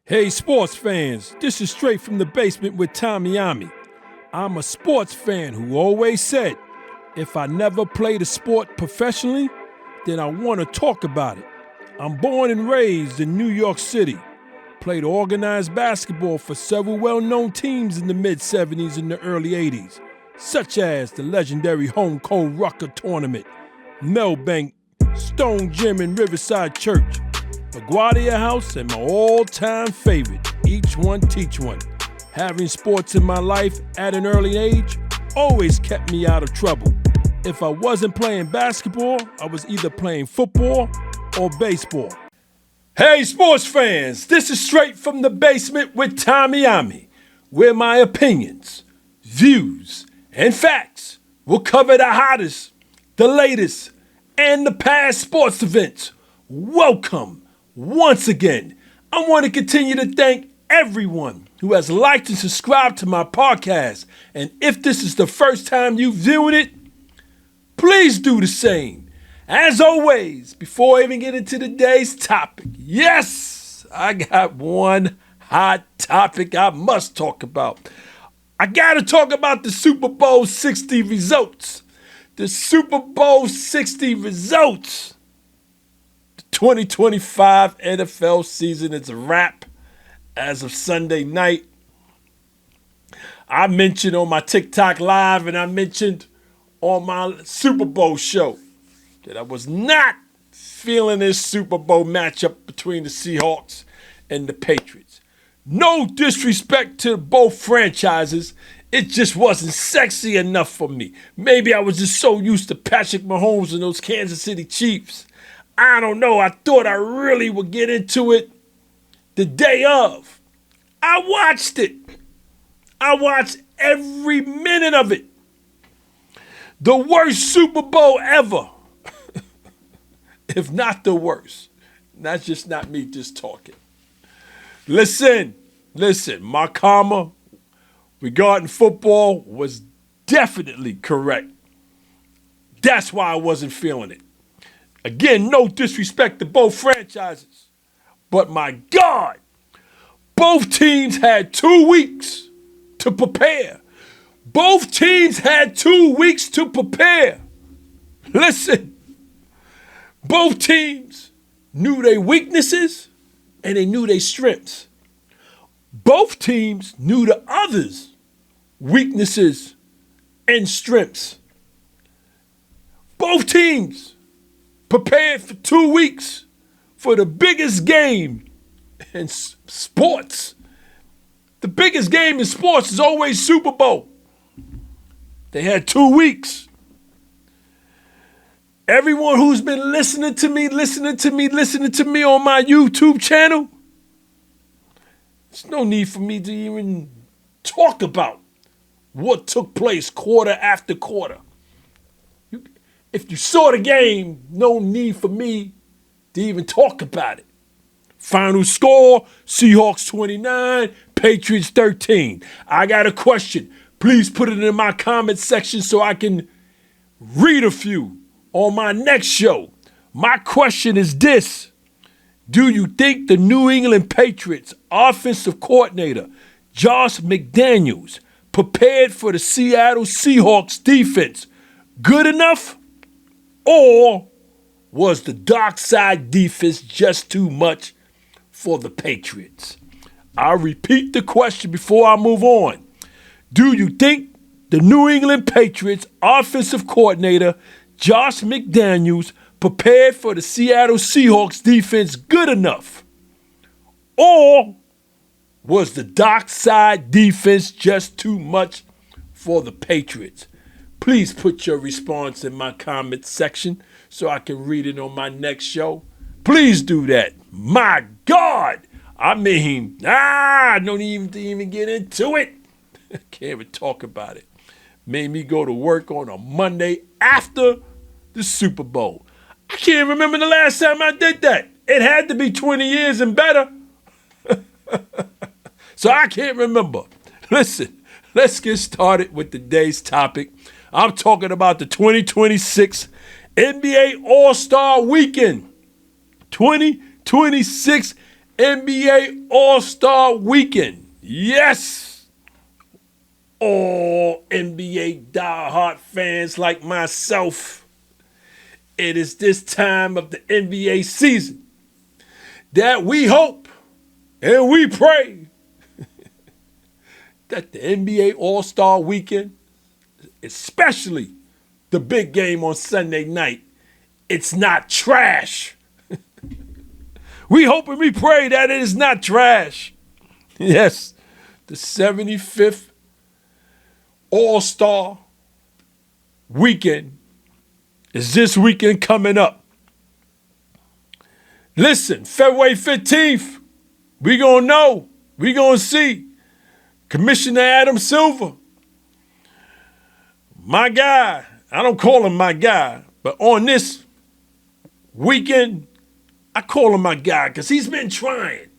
Hey sports fans, this is Straight from the Basement with Tommy Ommy. I'm a sports fan who always said, if I never played a sport professionally, then I want to talk about it. I'm born and raised in New York City. Played organized basketball for several well-known teams in the mid-'70s and the early '80s, such as the legendary Home Cold Rucker Tournament, Melbank, Stone Gym and Riverside Church, LaGuardia House, and my all-time favorite, Each One Teach One. Having sports in my life at an early age always kept me out of trouble. If I wasn't playing basketball, I was either playing football or baseball. Hey sports fans, this is Straight from the Basement with Tommy Ommy, where my opinions, views, and facts will cover the hottest, the latest, and the past sports events. Welcome. Once again, I want to continue to thank everyone who has liked and subscribed to my podcast. And if this is the first time you've viewed it, please do the same. As always, before I even get into today's topic, yes, I got one hot topic I must talk about. I got to talk about the Super Bowl 60 results. The Super Bowl 60 results. 2025 NFL season is a wrap as of Sunday night. I mentioned on my TikTok live and I mentioned on my Super Bowl show that I was not feeling this Super Bowl matchup between the Seahawks and the Patriots. No disrespect to both franchises. It just wasn't sexy enough for me. Maybe I was just so used to Patrick Mahomes and those Kansas City Chiefs. I don't know. I thought I really would get into it the day of. I watched it. I watched every minute of it. The worst Super Bowl ever. If not the worst. That's just not me just talking. Listen. My karma regarding football was definitely correct. That's why I wasn't feeling it. Again, no disrespect to both franchises, but my God, both teams had 2 weeks to prepare. Both teams had 2 weeks to prepare. Listen, both teams knew their weaknesses and they knew their strengths. Both teams knew the others' weaknesses and strengths. Both teams prepared for 2 weeks for the biggest game in sports. The biggest game in sports is always Super Bowl. They had 2 weeks. Everyone who's been listening to me on my YouTube channel, there's no need for me to even talk about what took place quarter after quarter. If you saw the game, no need for me to even talk about it. Final score, Seahawks 29, Patriots 13. I got a question. Please put it in my comment section so I can read a few on my next show. My question is this. Do you think the New England Patriots offensive coordinator, Josh McDaniels, prepared for the Seattle Seahawks defense good enough? Or was the dark side defense just too much for the Patriots? I'll repeat the question before I move on. Do you think the New England Patriots offensive coordinator, Josh McDaniels, prepared for the Seattle Seahawks defense good enough? Or was the dark side defense just too much for the Patriots? Please put your response in my comment section so I can read it on my next show. Please do that. My God. I mean, don't even get into it. Can't even talk about it. Made me go to work on a Monday after the Super Bowl. I can't remember the last time I did that. It had to be 20 years and better. So I can't remember. Listen, let's get started with today's topic. I'm talking about the 2026 NBA All-Star Weekend. 2026 NBA All-Star Weekend. Yes, all NBA diehard fans like myself. It is this time of the NBA season that we hope and we pray that the NBA All-Star Weekend, especially the big game on Sunday night, it's not trash. We hope and we pray that it is not trash. Yes, the 75th All-Star Weekend is this weekend coming up. Listen, February 15th, we gonna know, we gonna see Commissioner Adam Silver, my guy. I don't call him my guy, but on this weekend, I call him my guy because he's been trying.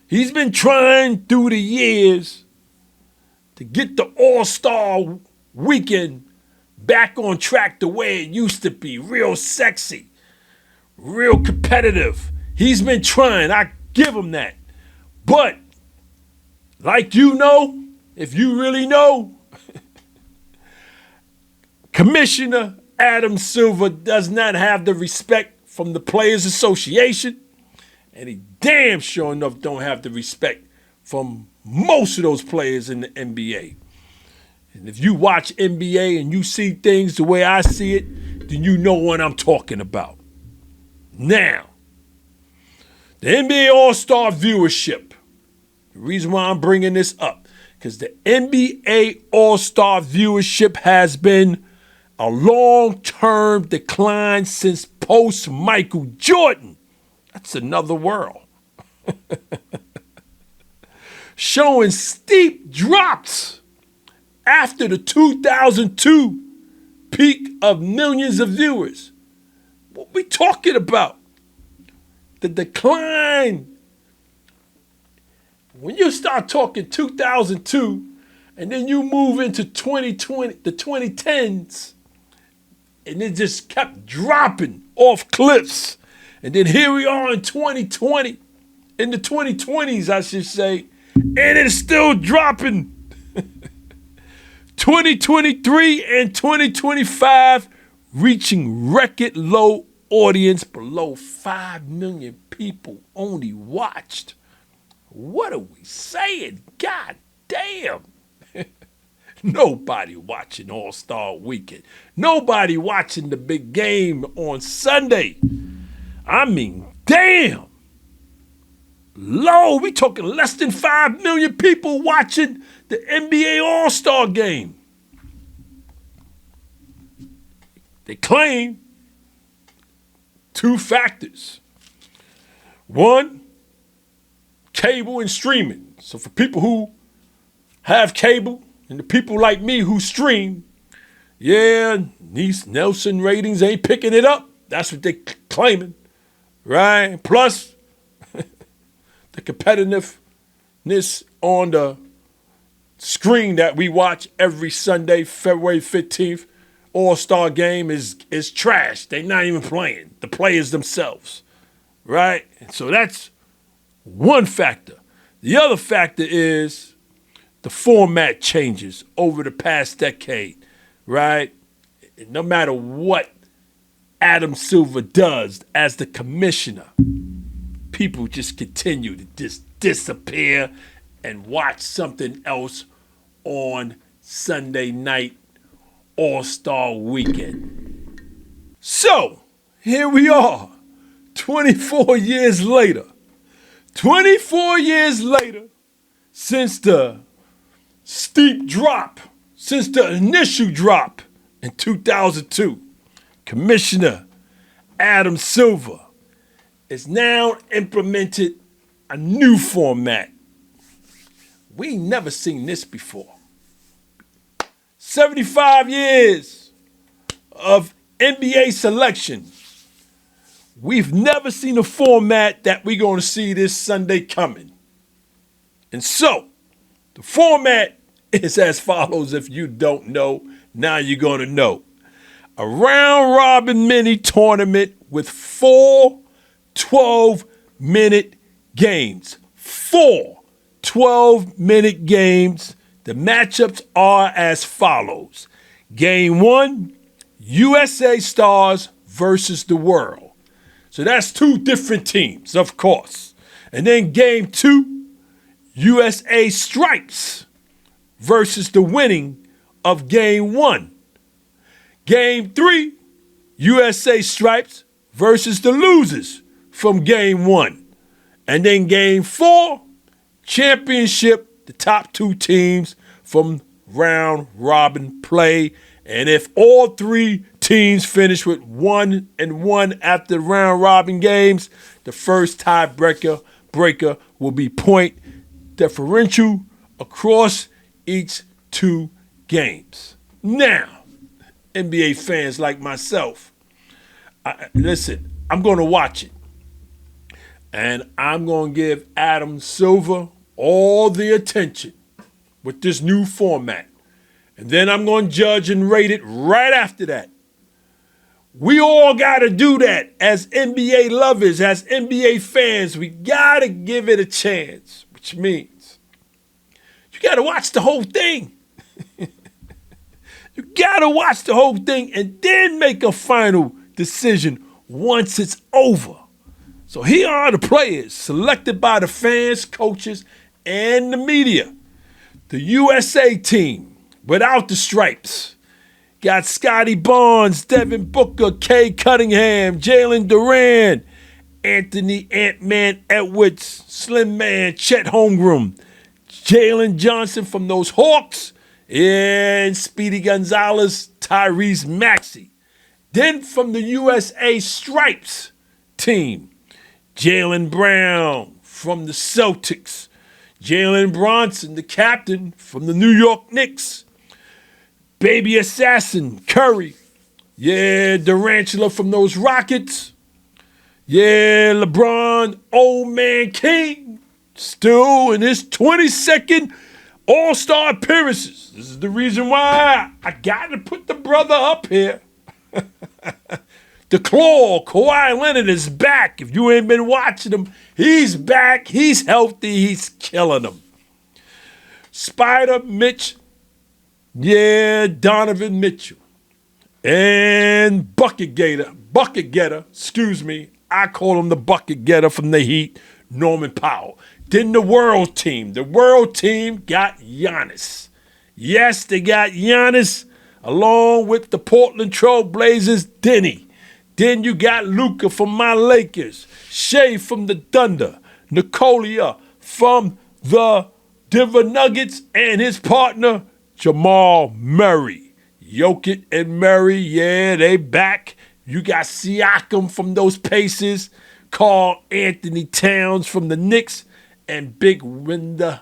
He's been trying through the years to get the All-Star Weekend back on track the way it used to be. Real sexy, real competitive. He's been trying. I give him that. But, like you know, if you really know, Commissioner Adam Silver does not have the respect from the Players Association, and he damn sure enough don't have the respect from most of those players in the NBA. And if you watch NBA and you see things the way I see it, then you know what I'm talking about. Now, the NBA All-Star viewership. The reason why I'm bringing this up, because the NBA All-Star viewership has been a long-term decline since post-Michael Jordan. That's another world. Showing steep drops after the 2002 peak of millions of viewers. What we talking about? The decline. When you start talking 2002 and then you move into 2020, the 2010s, and it just kept dropping off cliffs. And then here we are in 2020, in the 2020s, I should say, and it's still dropping. 2023 and 2025 reaching record low audience below 5 million people only watched. What are we saying? God damn. Nobody watching All-Star Weekend. Nobody watching the big game on Sunday. I mean, damn. Low, we talking less than 5 million people watching the NBA All-Star game. They claim 2 factors. One, cable and streaming. So for people who have cable and the people like me who stream, yeah, these Nelson ratings ain't picking it up. That's what they're claiming, right? Plus, the competitiveness on the screen that we watch every Sunday, February 15th, All-Star game is trash. They're not even playing, the players themselves, right? And so that's one factor. The other factor is the format changes over the past decade, right? No matter what Adam Silver does as the commissioner, people just continue to just disappear and watch something else on Sunday night All-Star Weekend. So, here we are, 24 years later. 24 years later, since the steep drop, since the initial drop in 2002, Commissioner Adam Silver has now implemented a new format. We ain't never seen this before. 75 years of NBA selection. We've never seen a format that we're going to see this Sunday coming. And so, the format is as follows. If you don't know, now you're going to know. A round-robin mini tournament with 4 12-minute games. 4 12-minute games. The matchups are as follows. Game 1, USA Stars versus the World. So that's 2 different teams, of course. And then game 2, USA Stripes versus the winning of game 1. Game 3, USA Stripes versus the losers from game 1. And then game 4, championship, the top 2 teams from round robin play. And if all 3 teams finish with 1-1 after round robin games, the first tiebreaker will be point differential across each 2 games. Now, NBA fans like myself, listen, I'm going to watch it. And I'm going to give Adam Silver all the attention with this new format. And then I'm going to judge and rate it right after that. We all got to do that as NBA lovers, as NBA fans. We got to give it a chance, which means you got to watch the whole thing. You got to watch the whole thing and then make a final decision once it's over. So here are the players selected by the fans, coaches, and the media. The USA team, without the stripes, got Scotty Barnes, Devin Booker, Kay Cunningham, Jalen Duran, Anthony Ant-Man Edwards, Slim Man, Chet Holmgren, Jalen Johnson from those Hawks, and Speedy Gonzalez, Tyrese Maxey. Then from the USA Stripes team, Jaylen Brown from the Celtics, Jalen Bronson, the captain from the New York Knicks, Baby Assassin, Curry, yeah, Durantula from those Rockets, yeah, LeBron, Old Man King, still in his 22nd All-Star appearances. This is the reason why I got to put the brother up here. The Claw, Kawhi Leonard is back. If you ain't been watching him, he's back. He's healthy. He's killing them. Spider Mitch, yeah, Donovan Mitchell. And Bucket Getter, excuse me. I call him the Bucket Getter from the Heat, Norman Powell. Then the World Team. The World Team got Giannis. Yes, they got Giannis along with the Portland Trail Blazers, Denny. Then you got Luka from my Lakers, Shea from the Thunder, Nicolia from the Denver Nuggets, and his partner, Jamal Murray. Jokic and Murray, yeah, they back. You got Siakam from those Pacers, Karl Anthony Towns from the Knicks, and Big Wimba,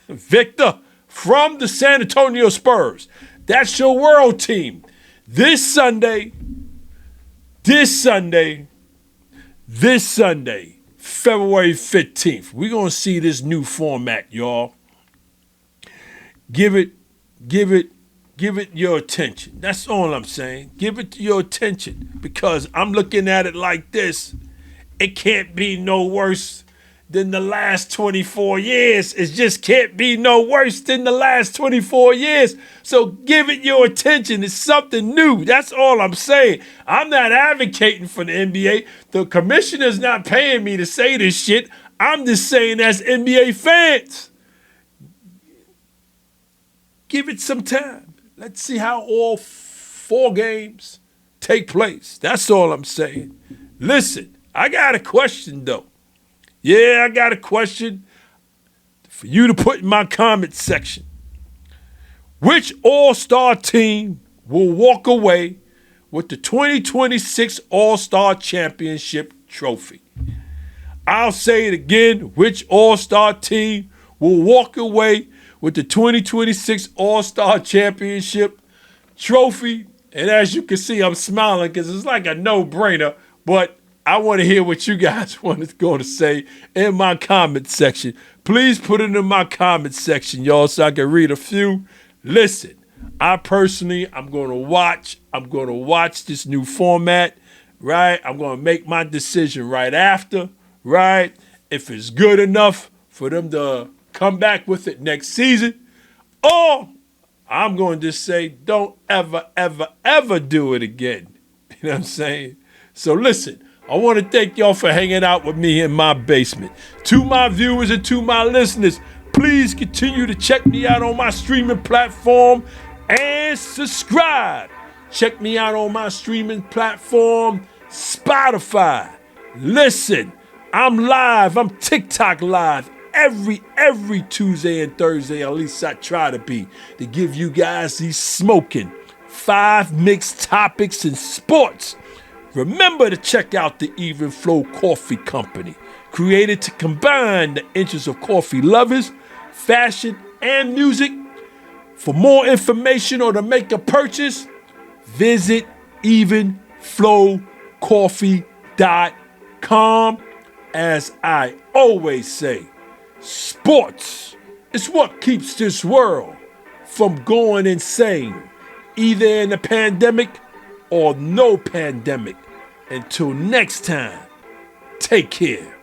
Victor from the San Antonio Spurs. That's your World Team. This Sunday, February 15th, we're going to see this new format, y'all. Give it your attention. That's all I'm saying. Give it your attention, because I'm looking at it like this. It can't be no worse than the last 24 years. It just can't be no worse than the last 24 years. So give it your attention. It's something new. That's all I'm saying. I'm not advocating for the NBA. The commissioner's not paying me to say this shit. I'm just saying as NBA fans, give it some time. Let's see how all 4 games take place. That's all I'm saying. Listen, I got a question, though. Yeah, I got a question for you to put in my comment section. Which All-Star team will walk away with the 2026 All-Star Championship trophy? I'll say it again. Which All-Star team will walk away with the 2026 All-Star Championship trophy? And as you can see, I'm smiling because it's like a no-brainer, but I want to hear what you guys want to go to say in my comment section. Please put it in my comment section, y'all, so I can read a few. Listen, I'm going to watch this new format right? I'm going to make my decision right after, right? If it's good enough for them to come back with it next season, or I'm going to just say, don't ever, ever, ever do it again. You know what I'm saying? So listen, I want to thank y'all for hanging out with me in my basement. To my viewers and to my listeners, please continue to check me out on my streaming platform and subscribe. Check me out on my streaming platform, Spotify. Listen, I'm live. I'm TikTok live every Tuesday and Thursday. At least I try to be, to give you guys these smoking 5 mixed topics in sports. Remember to check out the Even Flow Coffee Company, created to combine the interests of coffee lovers, fashion, and music. For more information or to make a purchase, visit evenflowcoffee.com. As I always say, sports is what keeps this world from going insane, either in the pandemic or no pandemic. Until next time, take care.